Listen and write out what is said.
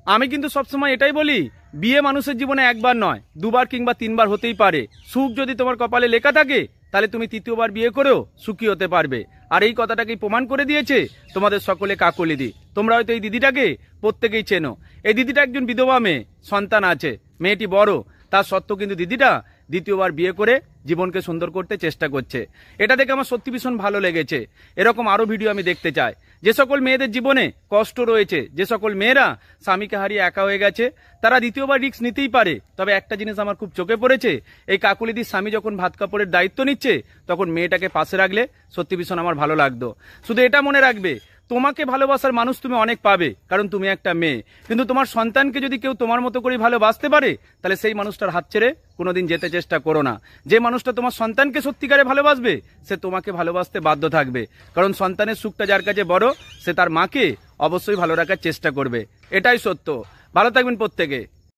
আমি কিন্তু সবসময় এটাই বলি, বিয়ে মানুষের জীবনে একবার নয়, দুবার কিংবা তিনবার হতেই পারে। সুখ যদি তোমার কপালে লেখা থাকে তাহলে তুমি তৃতীয়বার বিয়ে করেও সুখী হতে পারবে। আর এই কথাটাকেই প্রমাণ করে দিয়েছে তোমাদের সকলে কাকলিদি। তোমরা হয়তো এই দিদিটাকে প্রত্যেকেই চেনো। এই দিদিটা একজন বিধবা মেয়ে, সন্তান আছে, মেয়েটি বড়, তার সত্ত্বেও কিন্তু দিদিটা দ্বিতীয়বার বিয়ে করে জীবনকে সুন্দর করতে চেষ্টা করছে। এটা দেখে আমার সত্যি ভীষণ ভালো লেগেছে। এরকম আরো ভিডিও আমি দেখতে চাই। যে সকল মেয়েদের জীবনে কষ্ট রয়েছে, যে সকল মেয়েরা স্বামীকে হারিয়ে একা হয়ে গেছে, তারা দ্বিতীয়বার রিস্ক নিতেই পারে। তবে একটা জিনিস আমার খুব চোখে পড়েছে, এই কাকুলিদির স্বামী যখন ভাত কাপড়ের দায়িত্ব নিচ্ছে তখন মেয়েটাকে পাশে রাখলে সত্যি ভীষণ আমার ভালো লাগতো। শুধু এটা মনে রাখবে, তোমাকে ভালোবাসার মানুষ তুমি অনেক পাবে, কারণ তুমি একটা মেয়ে। কিন্তু তোমার সন্তানকে যদি কেউ তোমার মতো করে ভালোবাসতে পারে তাহলে সেই মানুষটার হাত ছেড়ে কোনোদিন যেতে চেষ্টা করো না। যে মানুষটা তোমার সন্তানকে সত্যিকারে ভালোবাসবে সে তোমাকে ভালোবাসতে বাধ্য থাকবে, কারণ সন্তানের সুখটা যার কাছে বড় সে তার মাকে অবশ্যই ভালো রাখার চেষ্টা করবে। এটাই সত্য। ভালো থাকবেন প্রত্যেকে।